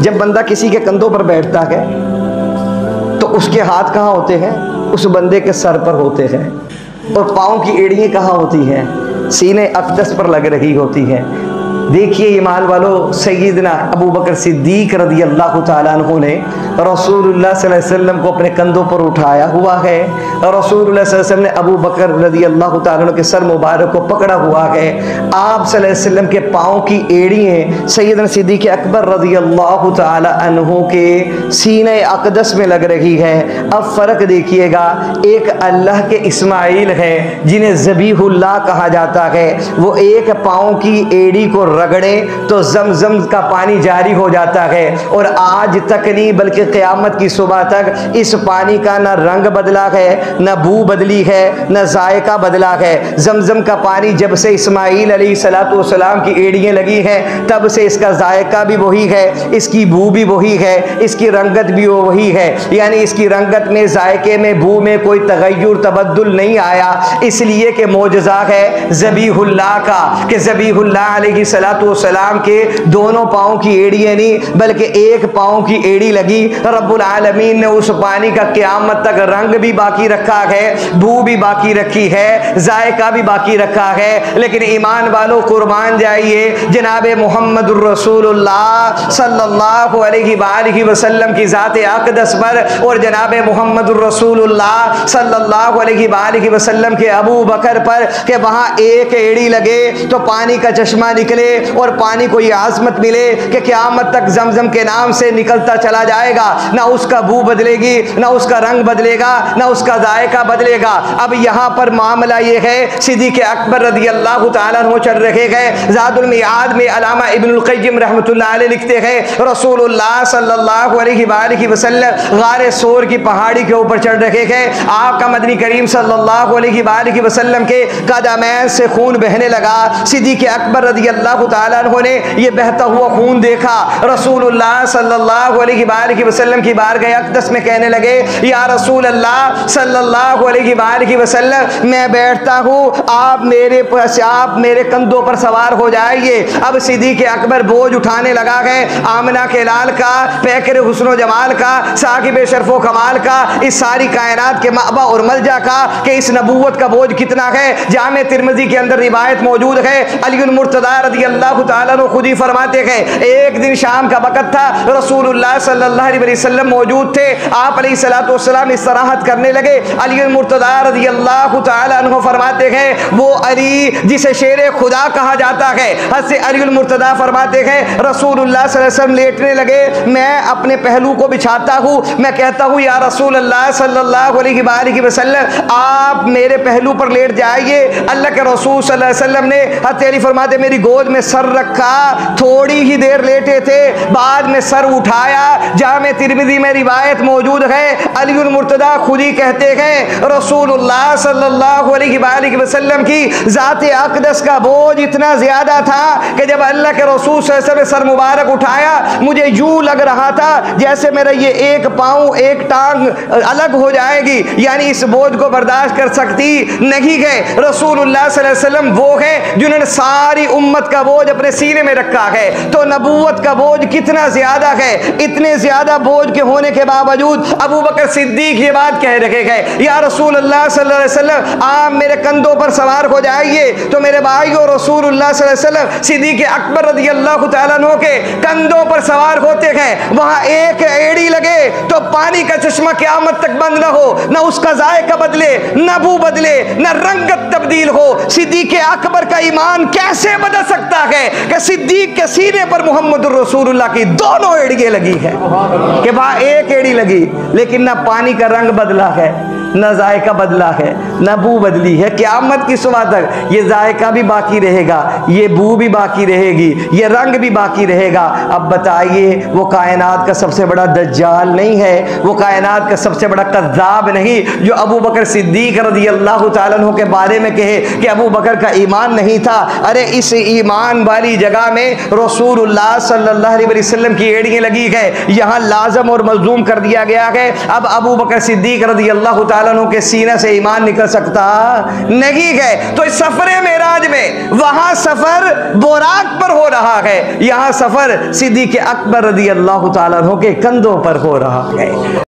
जब बंदा किसी के कंधों पर बैठता है तो उसके हाथ कहाँ होते हैं? उस बंदे के सर पर होते हैं। और पाँव की एड़ियाँ कहाँ होती हैं? सीने अक़दस पर लग रही होती हैं। देखिए ईमान वालों, सैयदना अबू बकर सिद्दीक रज़ी अल्लाह तआला अन्हु ने रसूलुल्लाह सल्लल्लाहु अलैहि वसल्लम को अपने कंधों पर उठाया हुआ है और रसूलुल्लाह सल्लल्लाहु अलैहि वसल्लम ने अबू बकर रज़ी अल्लाह तआला अन्हु के सर मुबारक को पकड़ा हुआ है। आप सल्लल्लाहु अलैहि वसल्लम के पाँव की एड़ियाँ सैयदना सिद्दीक अकबर रज़ी अल्लाह तआला अन्हु के सीने अक़दस में लग रही है। अब फ़र्क देखिएगा, एक अल्लाह के इस्माइल है जिन्हें ज़बीहुल्लाह कहा जाता है, वो एक पाँव की एड़ी को रगड़े तो जमजम का पानी जारी हो जाता है। और आज तक नहीं बल्कि क़यामत की सुबह तक इस पानी का न रंग बदला है, न बू बदली है, न जायका बदला है। जमजम का पानी जब से इस्माइल अलैहिस्सलातु वस्सलाम की एड़ियाँ लगी हैं तब से इसका जायका भी वही है, इसकी बू भी वही है, इसकी रंगत भी वही है। यानी इसकी रंगत में, जायके में, बू में कोई तगय्युर तबद्दुल नहीं आया। इसलिए कि मौजज़ा है ज़बीहुल्लाह का कि ज़बीहुल्लाह अलैहिस्सलातु वस्सलाम के दोनों पाँव की एड़ियाँ नहीं बल्कि एक पाँव की एड़ी लगी। रब्बुल आलमीन ने उस पानी का क़यामत तक रंग भी बाकी रखा है, बू भी बाकी रखी है, जायका भी बाकी रखा है। लेकिन ईमान वालों, कुर्बान जाइए जनाब मुहम्मदुर रसूलुल्लाह सल्लल्लाहु अलैहि वसल्लम की ज़ात अक़दस पर और जनाब मुहम्मदुर रसूलुल्लाह सल्लल्लाहु अलैहि वसल्लम के अबू बकर पर कि वहाँ एक एड़ी लगे तो पानी का चश्मा निकले और पानी को ये आज़मत मिले कि क़यामत तक जमजम के नाम से निकलता चला जाएगा। ना उसका बू बदलेगी, ना उसका रंग बदलेगा, ना उसका जायका बदलेगा। अब यहाँ पर मामला ये है, सिद्दीक़ अकबर रज़ी अल्लाह तआला अन्हु चल रहे हैं। ज़ादुल मिआद में अल्लामा इब्नुल क़य्यिम रहमतुल्लाह अलैह लिखते हैं, रसूलुल्लाह सल्लल्लाहु अलैहि वसल्लम गारे सोर की पहाड़ी के ऊपर चढ़ रहे हैं। आका मदनी करीम सल्लल्लाहु अलैहि वसल्लम के कदमैन से खून बहने लगा। सिद्दीक़ अकबर रज़ी अल्लाह तआला अन्हु ने ये बहता हुआ खून देखा। रसूलुल्लाह सल्लल्लाहु अलैहि वसल्लम की बारगाह अक़दस में कहने लगे, या रसूल अल्लाह सल्लल्लाहु अलैहि वसल्लम, मैं बैठता हूँ, आप मेरे कंधों पर सवार हो जाइए। अब सिद्दीक़ अकबर बोझ उठाने लगा है, आमना के लाल का, पैकर हुस्न जमाल का, साकिब शरफ़ो कमाल का, इस सारी कायनात के माबा और मलजा का कि इस नबूवत का बोझ कितना है। जामे तिरमिज़ी के अंदर रिवायत मौजूद है, अलीउल मुर्तज़ा रज़ी अल्लाह तआला अन्हु खुद ही फरमाते हैं, एक दिन शाम का वक़्त था, रसूलुल्लाह सल्लल्लाहु अलैहि वसल्लम मौजूद थे। आप अलैहिस्सलातु वस्सलाम इस्तराहत करने लगे। अलीउल मुर्तज़ा रज़ी अल्लाह तआला अन्हु फरमाते हैं, वो अली जिसे शेर खुदा कहा जाता है, हज़रत अलीउल मुर्तज़ा फरमाते हैं, रसूलुल्लाह सल्लल्लाहु अलैहि वसल्लम लेटने लगे, मैं अपने पहलू को बिछाता हूँ, मैं कहता हूँ, या रसूल अल्लाह सल्लल्लाहु अलैहि वसल्लम, आप मेरे पहलू पर लेट जाइए। अल्लाह के रसूल सल्लल्लाहु अलैहि वसल्लम ने हथेली फरमाते मेरी गोद में सर रखा, थोड़ी ही देर लेटे थे, बाद में सर उठाया। जामे तिरमिज़ी में रिवायत मौजूद है, अलीउल मुर्तज़ा खुद ही कहते हैं, रसूलुल्लाह सल्लल्लाहु अलैहि वसल्लम की ज़ात अक़दस का बोझ इतना ज़्यादा था कि जब अल्लाह के रसूल सल्लल्लाहु अलैहि वसल्लम ने सर मुबारक उठाया, मुझे यूँ लग रहा था जैसे मेरा ये एक पाँव, एक टांग अलग हो जाएगी, यानी इस बोझ को बर्दाश्त कर सकती नहीं है। रसूलुल्लाह सल्लल्लाहु अलैहि वसल्लम वो है जिन्होंने सारी उम्मत का बोझ अपने सीने में रखा है। तो नबूवत का बोझ कितना ज्यादा है। इतने ज्यादा बोझ के होने के बावजूद अबू बकर सिद्दीक ये बात कह रहे हैं, या रसूलुल्लाह सल्लल्लाहु अलैहि वसल्लम, आप मेरे कंधों पर सवार हो जाइए। तो मेरे भाइयों, रसूलुल्लाह सल्लल्लाहु अलैहि वसल्लम सिद्दीक अकबर रज़ी अल्लाह तआला अन्हु के कंधों पर सवार होते हैं, वहां एक एड़ी लगे तो पानी का चश्मा क़यामत तक बंद ना हो, ना उसका जायका बदले, ना बू बदले, ना रंगत तब्दील हो। सिद्दीक अकबर का ईमान कैसे बदल सकता है कि सिद्दीक के सीने पर मुहम्मदुर रसूलुल्लाह की दोनों एड़ियां लगी है, कि वहां एक एड़ी लगी लेकिन ना पानी का रंग बदला है, न जायका बदला है, न बू बदली है। क़यामत की सुबह तक ये जायका भी बाकी रहेगा, ये बू भी बाकी रहेगी, ये रंग भी बाकी रहेगा। अब बताइए, वो कायनात का सबसे बड़ा दज्जाल नहीं है, वो कायनात का सबसे बड़ा कज़्ज़ाब नहीं जो अबू बकर सिद्दीक रज़ी अल्लाह तआला अन्हु के बारे में कहे कि अबू बकर का ईमान नहीं था। अरे इस ईमान वाली जगह में रसूलुल्लाह सल्लल्लाहु अलैहि वसल्लम की एड़ियाँ लगी है, यहाँ लाज़म और मलज़ूम कर दिया गया है। अब अबू बकर सिद्दीक रज़ी अल्लाह तआला ताला अन्हु के सीने से ईमान निकल सकता नहीं है। तो इस सफर मेराज में वहां सफर बुराक पर हो रहा है, यहां सफर सिद्दीक़ अकबर रज़ी अल्लाह ताला अन्हु के कंधों पर हो रहा है।